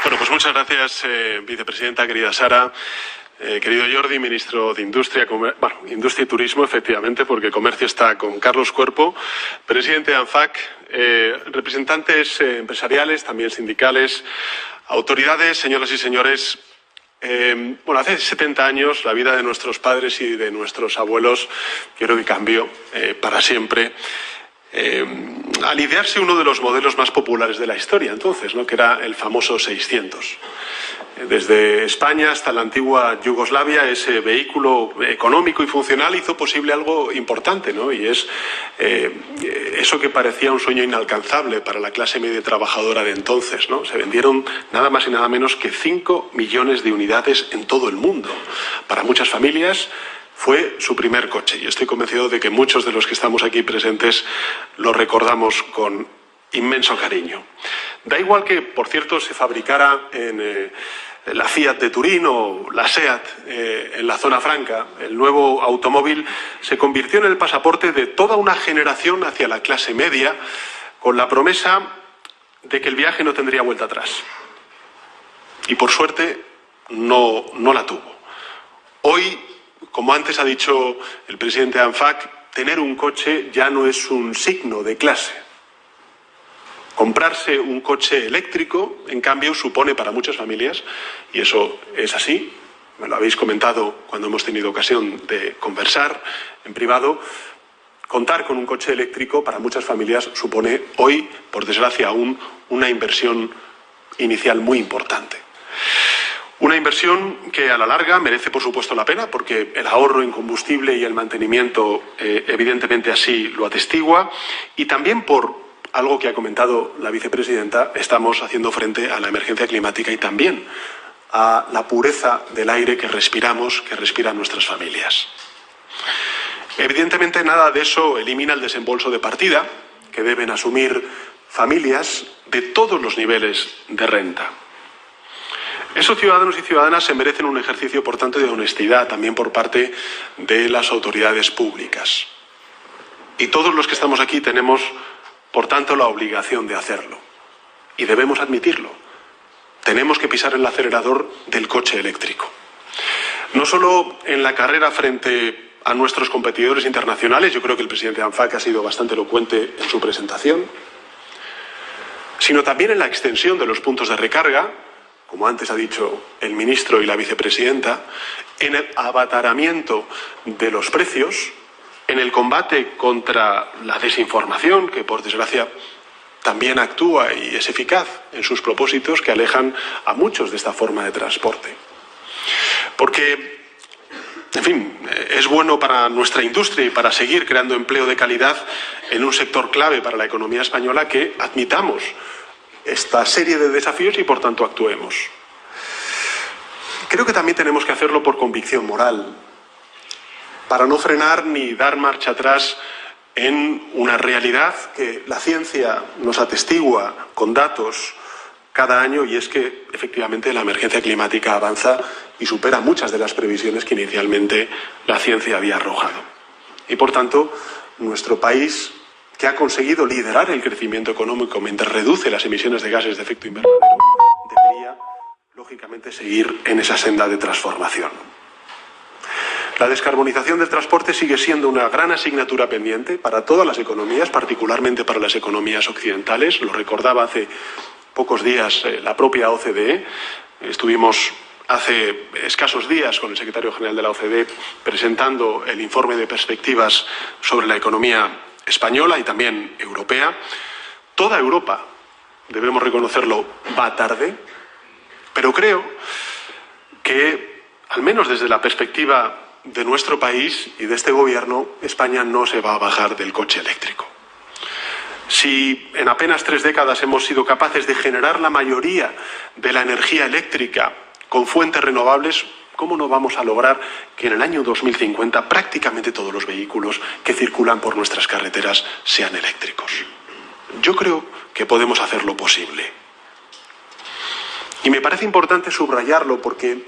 Bueno, pues muchas gracias, vicepresidenta, querida Sara. Querido Jordi, ministro de Industria, Industria y Turismo, efectivamente, porque Comercio está con Carlos Cuerpo, presidente de ANFAC, representantes empresariales, también sindicales, autoridades, señoras y señores. Hace 70 años la vida de nuestros padres y de nuestros abuelos yo creo que cambió para siempre. Al idearse uno de los modelos más populares de la historia entonces, ¿no?, que era el famoso 600. Desde España hasta la antigua Yugoslavia, ese vehículo económico y funcional hizo posible algo importante, ¿no? Y es eso que parecía un sueño inalcanzable para la clase media trabajadora de entonces, ¿no? Se vendieron nada más y nada menos que 5 millones de unidades en todo el mundo. Para muchas familias fue su primer coche y estoy convencido de que muchos de los que estamos aquí presentes lo recordamos con inmenso cariño. Da igual que, por cierto, se fabricara en la Fiat de Turín o la Seat en la zona franca. El nuevo automóvil se convirtió en el pasaporte de toda una generación hacia la clase media, con la promesa de que el viaje no tendría vuelta atrás. Y por suerte no la tuvo. Hoy, como antes ha dicho el presidente de ANFAC, tener un coche ya no es un signo de clase. Comprarse un coche eléctrico, en cambio, supone para muchas familias, y eso es así, me lo habéis comentado cuando hemos tenido ocasión de conversar en privado, contar con un coche eléctrico para muchas familias supone hoy, por desgracia aún, una inversión inicial muy importante. Una inversión que a la larga merece, por supuesto, la pena, porque el ahorro en combustible y el mantenimiento evidentemente así lo atestigua, y también por algo que ha comentado la vicepresidenta, estamos haciendo frente a la emergencia climática y también a la pureza del aire que respiramos, que respiran nuestras familias. Evidentemente, nada de eso elimina el desembolso de partida que deben asumir familias de todos los niveles de renta. Esos ciudadanos y ciudadanas se merecen un ejercicio, por tanto, de honestidad también por parte de las autoridades públicas. Y todos los que estamos aquí tenemos, por tanto, la obligación de hacerlo. Y debemos admitirlo. Tenemos que pisar el acelerador del coche eléctrico. No solo en la carrera frente a nuestros competidores internacionales, yo creo que el presidente de ANFAC ha sido bastante elocuente en su presentación, sino también en la extensión de los puntos de recarga, como antes ha dicho el ministro y la vicepresidenta, en el abataramiento de los precios, en el combate contra la desinformación, que por desgracia también actúa y es eficaz en sus propósitos que alejan a muchos de esta forma de transporte. Porque, en fin, es bueno para nuestra industria y para seguir creando empleo de calidad en un sector clave para la economía española que admitamos esta serie de desafíos y, por tanto, actuemos. Creo que también tenemos que hacerlo por convicción moral, para no frenar ni dar marcha atrás en una realidad que la ciencia nos atestigua con datos cada año, y es que, efectivamente, la emergencia climática avanza y supera muchas de las previsiones que inicialmente la ciencia había arrojado. Y, por tanto, nuestro país, que ha conseguido liderar el crecimiento económico mientras reduce las emisiones de gases de efecto invernadero, debería, lógicamente, seguir en esa senda de transformación. La descarbonización del transporte sigue siendo una gran asignatura pendiente para todas las economías, particularmente para las economías occidentales. Lo recordaba hace pocos días la propia OCDE. Estuvimos hace escasos días con el secretario general de la OCDE presentando el informe de perspectivas sobre la economía española y también europea. Toda Europa, debemos reconocerlo, va tarde, pero creo que, al menos desde la perspectiva de nuestro país y de este gobierno, España no se va a bajar del coche eléctrico. Si en apenas 3 décadas hemos sido capaces de generar la mayoría de la energía eléctrica con fuentes renovables, ¿cómo no vamos a lograr que en el año 2050 prácticamente todos los vehículos que circulan por nuestras carreteras sean eléctricos? Yo creo que podemos hacerlo posible. Y me parece importante subrayarlo porque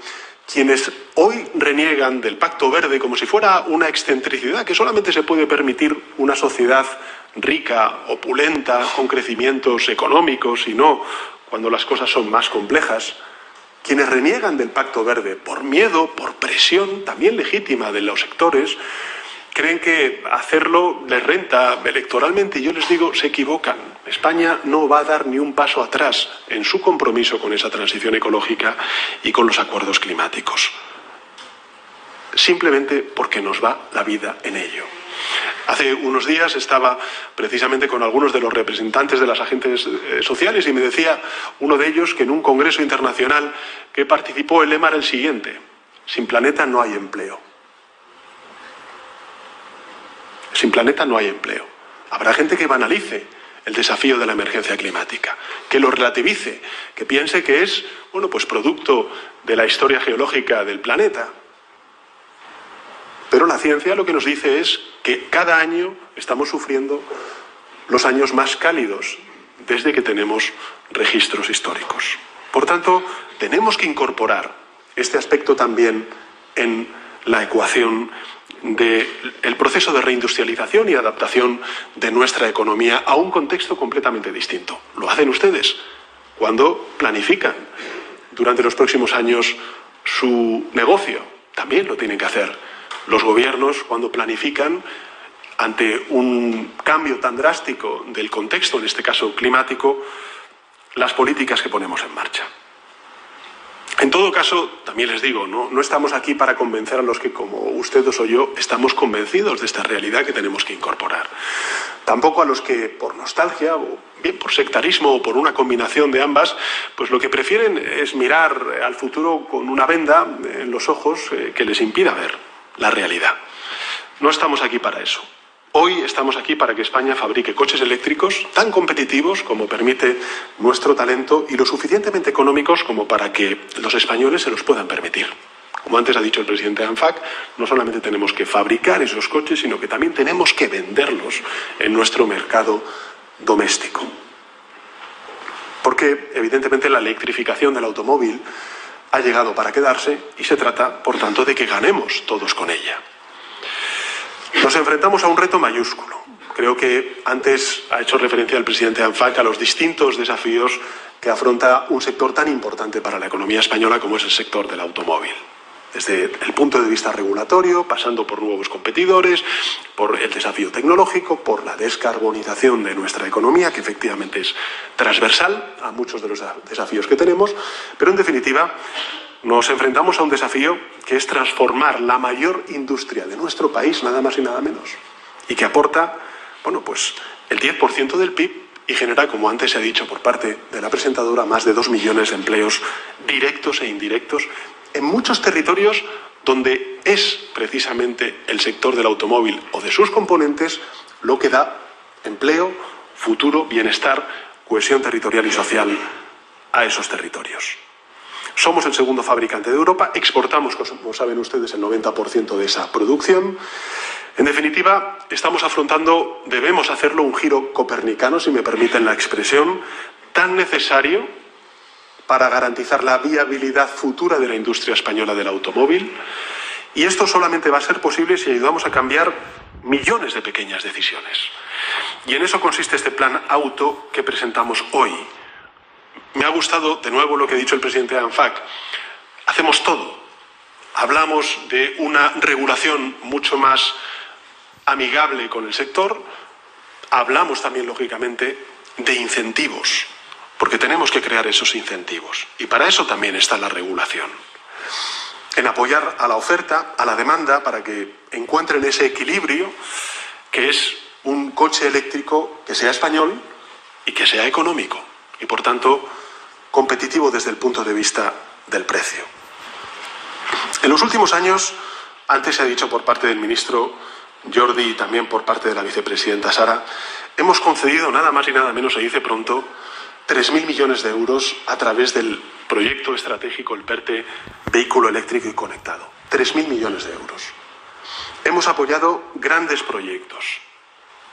quienes hoy reniegan del Pacto Verde como si fuera una excentricidad que solamente se puede permitir una sociedad rica, opulenta, con crecimientos económicos y no cuando las cosas son más complejas. Quienes reniegan del Pacto Verde por miedo, por presión, también legítima de los sectores, creen que hacerlo les renta electoralmente, y yo les digo, se equivocan. España no va a dar ni un paso atrás en su compromiso con esa transición ecológica y con los acuerdos climáticos. Simplemente porque nos va la vida en ello. Hace unos días estaba precisamente con algunos de los representantes de las agentes sociales y me decía uno de ellos que en un congreso internacional que participó el lema era el siguiente: sin planeta no hay empleo. Sin planeta no hay empleo. Habrá gente que banalice el desafío de la emergencia climática, que lo relativice, que piense que es, bueno, pues producto de la historia geológica del planeta. Pero la ciencia lo que nos dice es que cada año estamos sufriendo los años más cálidos desde que tenemos registros históricos. Por tanto, tenemos que incorporar este aspecto también en la ecuación del proceso de reindustrialización y adaptación de nuestra economía a un contexto completamente distinto. Lo hacen ustedes cuando planifican durante los próximos años su negocio. También lo tienen que hacer los gobiernos cuando planifican ante un cambio tan drástico del contexto, en este caso climático, las políticas que ponemos en marcha. En todo caso, también les digo, no estamos aquí para convencer a los que, como ustedes o yo, estamos convencidos de esta realidad que tenemos que incorporar. Tampoco a los que, por nostalgia, o bien por sectarismo o por una combinación de ambas, pues lo que prefieren es mirar al futuro con una venda en los ojos que les impida ver la realidad. No estamos aquí para eso. Hoy estamos aquí para que España fabrique coches eléctricos tan competitivos como permite nuestro talento y lo suficientemente económicos como para que los españoles se los puedan permitir. Como antes ha dicho el presidente de ANFAC, no solamente tenemos que fabricar esos coches, sino que también tenemos que venderlos en nuestro mercado doméstico. Porque, evidentemente, la electrificación del automóvil ha llegado para quedarse y se trata, por tanto, de que ganemos todos con ella. Nos enfrentamos a un reto mayúsculo. Creo que antes ha hecho referencia el presidente de ANFAC a los distintos desafíos que afronta un sector tan importante para la economía española como es el sector del automóvil. Desde el punto de vista regulatorio, pasando por nuevos competidores, por el desafío tecnológico, por la descarbonización de nuestra economía, que efectivamente es transversal a muchos de los desafíos que tenemos, pero en definitiva nos enfrentamos a un desafío que es transformar la mayor industria de nuestro país, nada más y nada menos, y que aporta, bueno, pues el 10% del PIB y genera, como antes se ha dicho por parte de la presentadora, más de 2 millones de empleos directos e indirectos en muchos territorios donde es precisamente el sector del automóvil o de sus componentes lo que da empleo, futuro, bienestar, cohesión territorial y social a esos territorios. Somos el segundo fabricante de Europa, exportamos, como saben ustedes, el 90% de esa producción. En definitiva, estamos afrontando, debemos hacerlo, un giro copernicano, si me permiten la expresión, tan necesario para garantizar la viabilidad futura de la industria española del automóvil. Y esto solamente va a ser posible si ayudamos a cambiar millones de pequeñas decisiones. Y en eso consiste este plan auto que presentamos hoy. Me ha gustado, de nuevo, lo que ha dicho el presidente de ANFAC. Hacemos todo. Hablamos de una regulación mucho más amigable con el sector. Hablamos también, lógicamente, de incentivos, porque tenemos que crear esos incentivos. Y para eso también está la regulación. En apoyar a la oferta, a la demanda, para que encuentren ese equilibrio que es un coche eléctrico que sea español y que sea económico. Y, por tanto, competitivo desde el punto de vista del precio. En los últimos años, antes se ha dicho por parte del ministro Jordi y también por parte de la vicepresidenta Sara, hemos concedido nada más y nada menos, se dice pronto, 3.000 millones de euros a través del proyecto estratégico, el PERTE, Vehículo Eléctrico y Conectado. 3.000 millones de euros. Hemos apoyado grandes proyectos,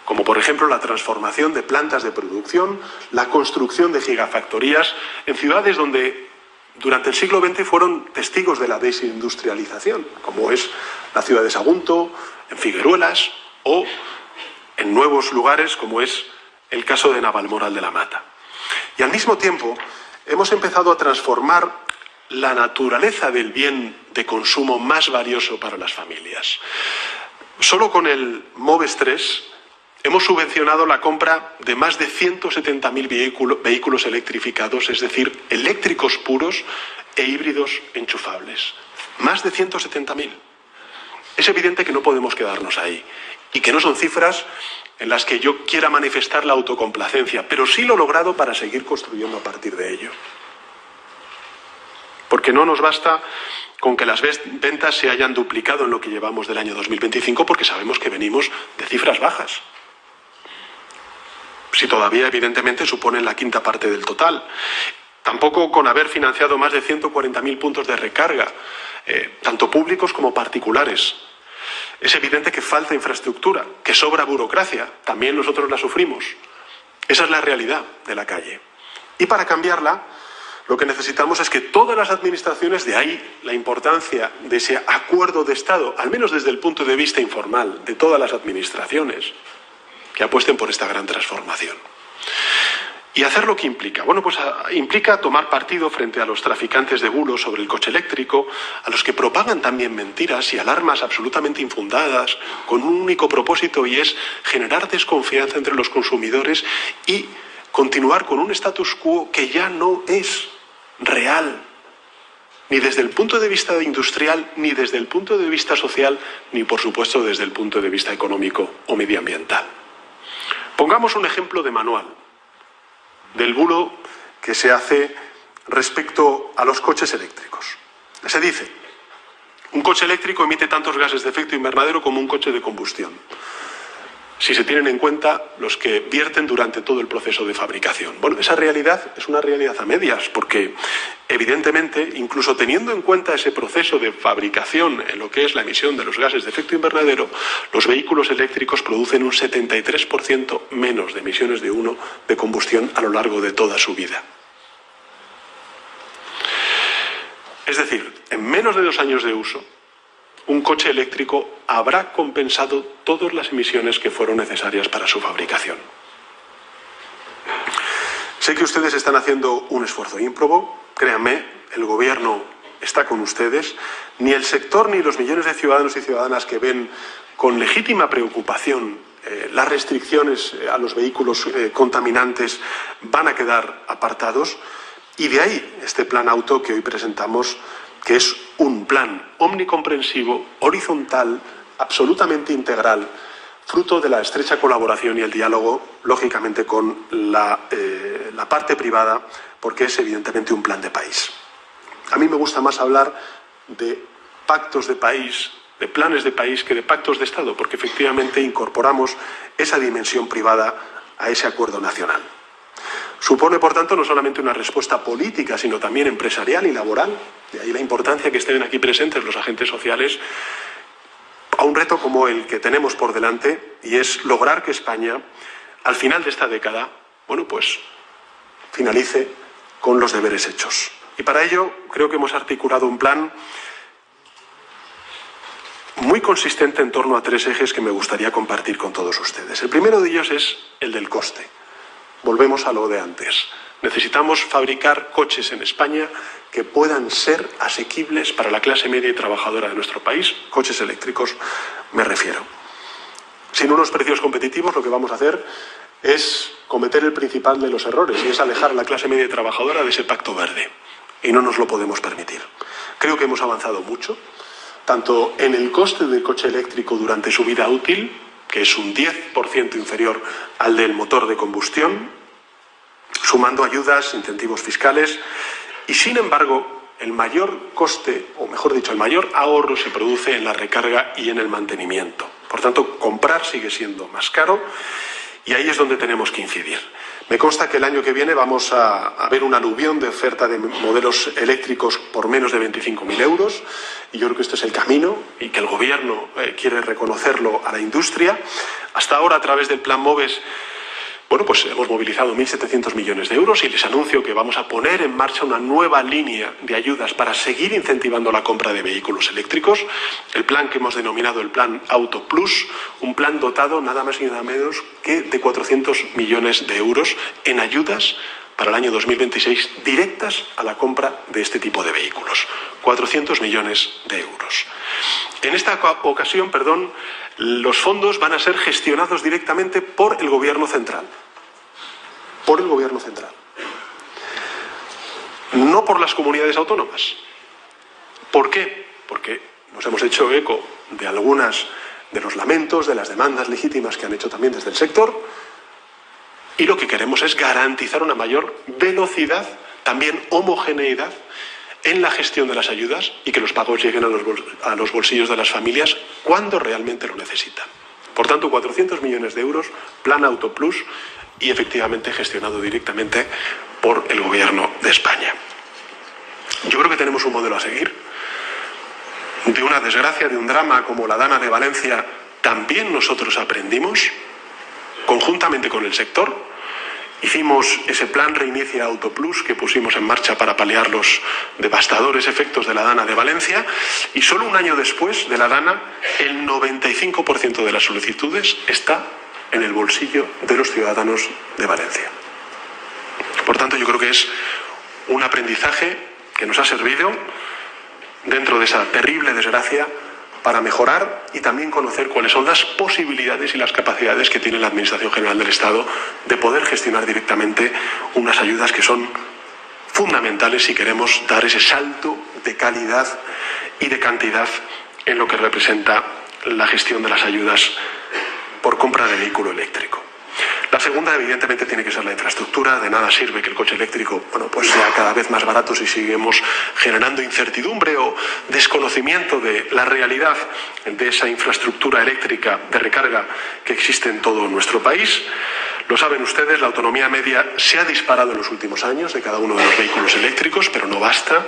como por ejemplo la transformación de plantas de producción, la construcción de gigafactorías en ciudades donde durante el siglo XX fueron testigos de la desindustrialización, como es la ciudad de Sagunto, en Figueruelas o en nuevos lugares como es el caso de Navalmoral de la Mata. Y al mismo tiempo hemos empezado a transformar la naturaleza del bien de consumo más valioso para las familias. Solo con el MOVES 3 hemos subvencionado la compra de más de 170.000 vehículos electrificados, es decir, eléctricos puros e híbridos enchufables. Más de 170.000. Es evidente que no podemos quedarnos ahí y que no son cifras en las que yo quiera manifestar la autocomplacencia, pero sí lo logrado para seguir construyendo a partir de ello. Porque no nos basta con que las ventas se hayan duplicado en lo que llevamos del año 2025, porque sabemos que venimos de cifras bajas. Si todavía, evidentemente, suponen la quinta parte del total. Tampoco con haber financiado más de 140.000 puntos de recarga, tanto públicos como particulares. Es evidente que falta infraestructura, que sobra burocracia. También nosotros la sufrimos. Esa es la realidad de la calle. Y para cambiarla, lo que necesitamos es que todas las administraciones, de ahí la importancia de ese acuerdo de Estado, al menos desde el punto de vista informal, de todas las administraciones, que apuesten por esta gran transformación. ¿Y hacer lo que implica? Bueno, pues implica tomar partido frente a los traficantes de bulos sobre el coche eléctrico, a los que propagan también mentiras y alarmas absolutamente infundadas, con un único propósito, y es generar desconfianza entre los consumidores y continuar con un status quo que ya no es real, ni desde el punto de vista industrial, ni desde el punto de vista social, ni por supuesto desde el punto de vista económico o medioambiental. Pongamos un ejemplo de manual del bulo que se hace respecto a los coches eléctricos. Se dice, un coche eléctrico emite tantos gases de efecto invernadero como un coche de combustión, si se tienen en cuenta los que vierten durante todo el proceso de fabricación. Bueno, esa realidad es una realidad a medias, porque evidentemente, incluso teniendo en cuenta ese proceso de fabricación en lo que es la emisión de los gases de efecto invernadero, los vehículos eléctricos producen un 73% menos de emisiones de CO2 de combustión a lo largo de toda su vida. Es decir, en menos de 2 años de uso, un coche eléctrico habrá compensado todas las emisiones que fueron necesarias para su fabricación. Sé que ustedes están haciendo un esfuerzo ímprobo, créanme, el Gobierno está con ustedes. Ni el sector ni los millones de ciudadanos y ciudadanas que ven con legítima preocupación las restricciones a los vehículos contaminantes van a quedar apartados. Y de ahí este plan auto que hoy presentamos, que es un plan omnicomprensivo, horizontal, absolutamente integral, fruto de la estrecha colaboración y el diálogo, lógicamente, con la parte privada, porque es evidentemente un plan de país. A mí me gusta más hablar de pactos de país, de planes de país, que de pactos de Estado, porque efectivamente incorporamos esa dimensión privada a ese acuerdo nacional. Supone, por tanto, no solamente una respuesta política, sino también empresarial y laboral, de ahí la importancia que estén aquí presentes los agentes sociales, a un reto como el que tenemos por delante, y es lograr que España, al final de esta década, bueno, pues finalice con los deberes hechos. Y para ello creo que hemos articulado un plan muy consistente en torno a 3 ejes que me gustaría compartir con todos ustedes. El primero de ellos es el del coste. Volvemos a lo de antes. Necesitamos fabricar coches en España que puedan ser asequibles para la clase media y trabajadora de nuestro país, coches eléctricos me refiero. Sin unos precios competitivos, lo que vamos a hacer es cometer el principal de los errores, y es alejar a la clase media y trabajadora de ese pacto verde. Y no nos lo podemos permitir. Creo que hemos avanzado mucho, tanto en el coste del coche eléctrico durante su vida útil, que es un 10% inferior al del motor de combustión, sumando ayudas, incentivos fiscales, y sin embargo el mayor coste, o mejor dicho, el mayor ahorro se produce en la recarga y en el mantenimiento. Por tanto, comprar sigue siendo más caro y ahí es donde tenemos que incidir. Me consta que el año que viene vamos a ver un aluvión de oferta de modelos eléctricos por menos de 25.000 euros, y yo creo que este es el camino y que el Gobierno quiere reconocerlo a la industria. Hasta ahora, a través del plan MOVES, bueno, pues hemos movilizado 1.700 millones de euros, y les anuncio que vamos a poner en marcha una nueva línea de ayudas para seguir incentivando la compra de vehículos eléctricos. El plan que hemos denominado el Plan Auto Plus, un plan dotado nada más y nada menos que de 400 millones de euros en ayudas para el año 2026 directas a la compra de este tipo de vehículos. 400 millones de euros. En esta ocasión, los fondos van a ser gestionados directamente por el Gobierno central. Por el Gobierno central. No por las comunidades autónomas. ¿Por qué? Porque nos hemos hecho eco de algunas de los lamentos, de las demandas legítimas que han hecho también desde el sector, y lo que queremos es garantizar una mayor velocidad, también homogeneidad, en la gestión de las ayudas y que los pagos lleguen a los bolsillos de las familias cuando realmente lo necesitan. Por tanto, 400 millones de euros, Plan Auto Plus, y efectivamente gestionado directamente por el Gobierno de España. Yo creo que tenemos un modelo a seguir. De una desgracia, de un drama como la Dana de Valencia, también nosotros aprendimos, conjuntamente con el sector. Hicimos ese plan Reinicia Auto Plus que pusimos en marcha para paliar los devastadores efectos de la Dana de Valencia, y solo un año después de la Dana, el 95% de las solicitudes está en el bolsillo de los ciudadanos de Valencia. Por tanto, yo creo que es un aprendizaje que nos ha servido dentro de esa terrible desgracia para mejorar y también conocer cuáles son las posibilidades y las capacidades que tiene la Administración General del Estado de poder gestionar directamente unas ayudas que son fundamentales si queremos dar ese salto de calidad y de cantidad en lo que representa la gestión de las ayudas por compra de vehículo eléctrico. La segunda, evidentemente, tiene que ser la infraestructura. De nada sirve que el coche eléctrico sea cada vez más barato si seguimos generando incertidumbre o desconocimiento de la realidad de esa infraestructura eléctrica de recarga que existe en todo nuestro país. Lo saben ustedes, la autonomía media se ha disparado en los últimos años de cada uno de los vehículos eléctricos, pero no basta.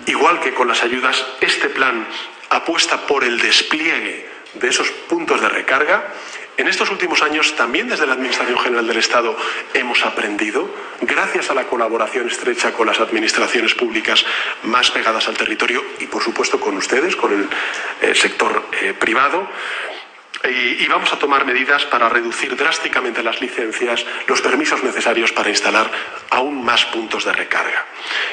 Igual que con las ayudas, este plan apuesta por el despliegue de esos puntos de recarga. En estos últimos años, también desde la Administración General del Estado, hemos aprendido, gracias a la colaboración estrecha con las administraciones públicas más pegadas al territorio y, por supuesto, con ustedes, con el sector privado. Y vamos a tomar medidas para reducir drásticamente las licencias, los permisos necesarios para instalar aún más puntos de recarga.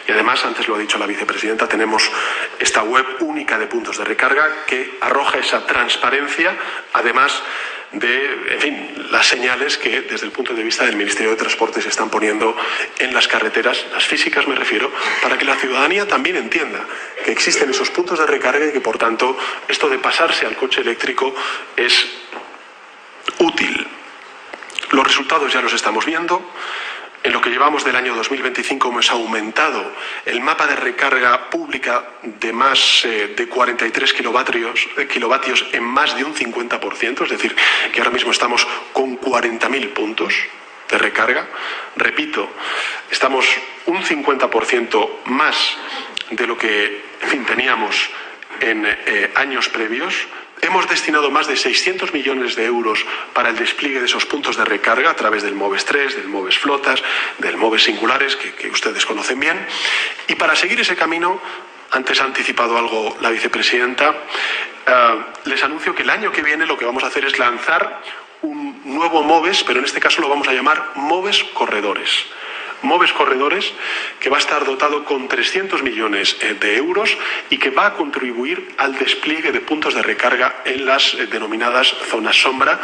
Y además, antes lo ha dicho la vicepresidenta, tenemos esta web única de puntos de recarga que arroja esa transparencia, además de, las señales que desde el punto de vista del Ministerio de Transportes se están poniendo en las carreteras, las físicas me refiero, para que la ciudadanía también entienda que existen esos puntos de recarga y que, por tanto, esto de pasarse al coche eléctrico es útil. Los resultados ya los estamos viendo. En lo que llevamos del año 2025 hemos aumentado el mapa de recarga pública de más de 43 kilovatios en más de un 50%, es decir, que ahora mismo estamos con 40.000 puntos de recarga. Repito, estamos un 50% más de lo que teníamos en años previos. Hemos destinado más de 600 millones de euros para el despliegue de esos puntos de recarga a través del MOVES 3, del MOVES Flotas, del MOVES Singulares, que ustedes conocen bien. Y para seguir ese camino, antes ha anticipado algo la vicepresidenta, les anuncio que el año que viene lo que vamos a hacer es lanzar un nuevo MOVES, pero en este caso lo vamos a llamar MOVES Corredores. MOVES Corredores, que va a estar dotado con 300 millones de euros y que va a contribuir al despliegue de puntos de recarga en las denominadas zonas sombra,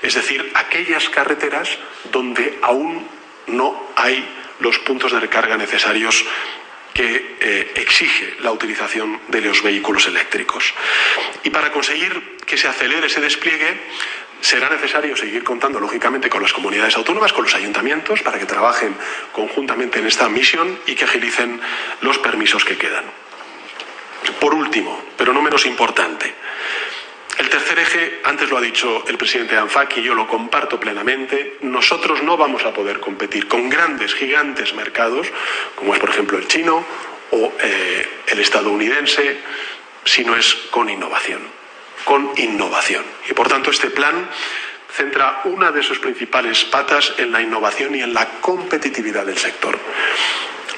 es decir, aquellas carreteras donde aún no hay los puntos de recarga necesarios que exige la utilización de los vehículos eléctricos. Y para conseguir que se acelere ese despliegue, será necesario seguir contando, lógicamente, con las comunidades autónomas, con los ayuntamientos, para que trabajen conjuntamente en esta misión y que agilicen los permisos que quedan. Por último, pero no menos importante, el tercer eje, antes lo ha dicho el presidente ANFAC y yo lo comparto plenamente, nosotros no vamos a poder competir con grandes, gigantes mercados, como es, por ejemplo, el chino o el estadounidense, si no es con innovación. Y por tanto este plan centra una de sus principales patas en la innovación y en la competitividad del sector.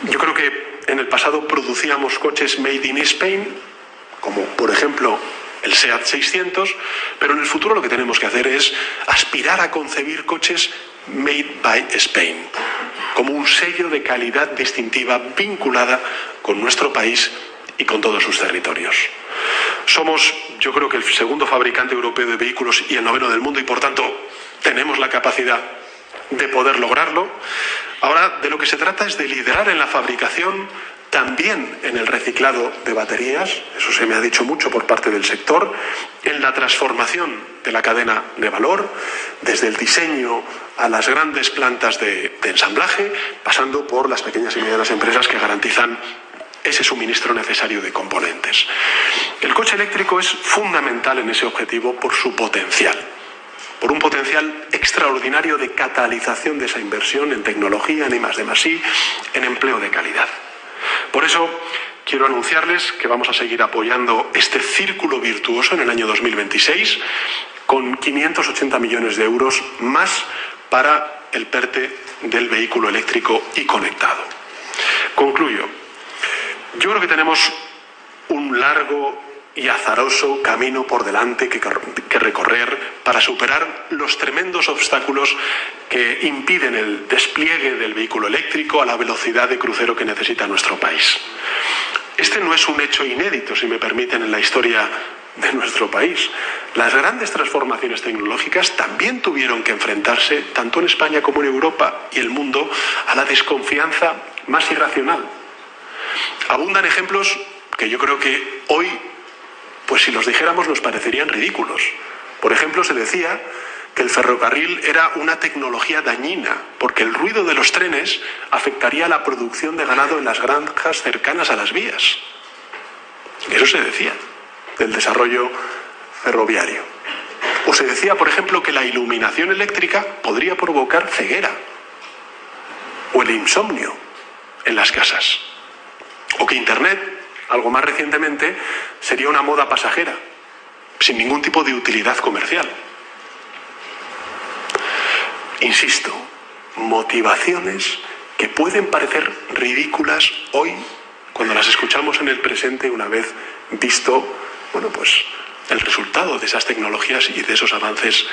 Yo creo que en el pasado producíamos coches made in Spain, como por ejemplo el SEAT 600, pero en el futuro lo que tenemos que hacer es aspirar a concebir coches made by Spain. como un sello de calidad distintiva vinculada con nuestro país y con todos sus territorios. Somos, yo creo que el segundo fabricante europeo de vehículos y el noveno del mundo, y por tanto tenemos la capacidad de poder lograrlo. Ahora de lo que se trata es de liderar en la fabricación, también en el reciclado de baterías, eso se me ha dicho mucho por parte del sector, en la transformación de la cadena de valor, desde el diseño a las grandes plantas de ensamblaje, pasando por las pequeñas y medianas empresas que garantizan ese suministro necesario de componentes. El coche eléctrico es fundamental en ese objetivo por su potencial, por un potencial extraordinario de catalización de esa inversión en tecnología, en I+D+I, en empleo de calidad. Por eso quiero anunciarles que vamos a seguir apoyando este círculo virtuoso en el año 2026 con 580 millones de euros más para el PERTE del vehículo eléctrico y conectado. Concluyo. Yo creo que tenemos un largo y azaroso camino por delante que recorrer para superar los tremendos obstáculos que impiden el despliegue del vehículo eléctrico a la velocidad de crucero que necesita nuestro país. Este no es un hecho inédito, si me permiten, en la historia de nuestro país. Las grandes transformaciones tecnológicas también tuvieron que enfrentarse, tanto en España como en Europa y el mundo, a la desconfianza más irracional. Abundan ejemplos que yo creo que hoy, pues si los dijéramos, nos parecerían ridículos. Por ejemplo, se decía que el ferrocarril era una tecnología dañina, porque el ruido de los trenes afectaría a la producción de ganado en las granjas cercanas a las vías. Eso se decía del desarrollo ferroviario. O se decía, por ejemplo, que la iluminación eléctrica podría provocar ceguera o el insomnio en las casas. O que Internet, algo más recientemente, sería una moda pasajera, sin ningún tipo de utilidad comercial. Insisto, motivaciones que pueden parecer ridículas hoy, cuando las escuchamos en el presente, una vez visto, pues el resultado de esas tecnologías y de esos avances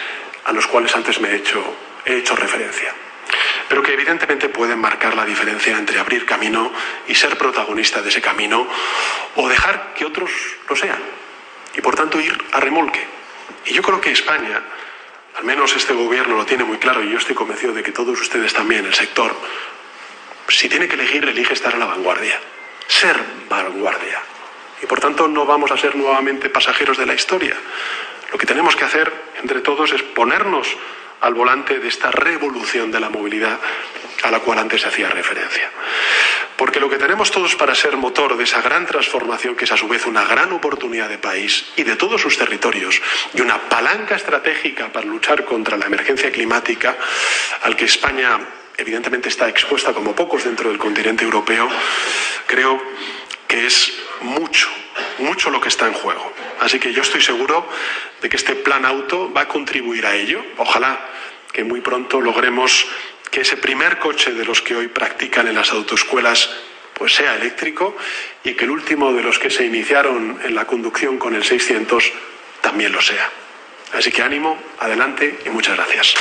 a los cuales antes he hecho referencia. Pero que evidentemente pueden marcar la diferencia entre abrir camino y ser protagonista de ese camino, o dejar que otros lo sean, y por tanto ir a remolque. Y yo creo que España, al menos este gobierno lo tiene muy claro, y yo estoy convencido de que todos ustedes también, el sector, si tiene que elegir, elige estar a la vanguardia, ser vanguardia. Y por tanto no vamos a ser nuevamente pasajeros de la historia. Lo que tenemos que hacer entre todos es ponernos al volante de esta revolución de la movilidad a la cual antes se hacía referencia. Porque lo que tenemos todos para ser motor de esa gran transformación, que es a su vez una gran oportunidad de país y de todos sus territorios, y una palanca estratégica para luchar contra la emergencia climática, al que España evidentemente está expuesta como pocos dentro del continente europeo, creo que es mucho lo que está en juego. Así que yo estoy seguro de que este plan auto va a contribuir a ello. Ojalá que muy pronto logremos que ese primer coche de los que hoy practican en las autoescuelas pues sea eléctrico, y que el último de los que se iniciaron en la conducción con el 600 también lo sea. Así que ánimo, adelante y muchas gracias.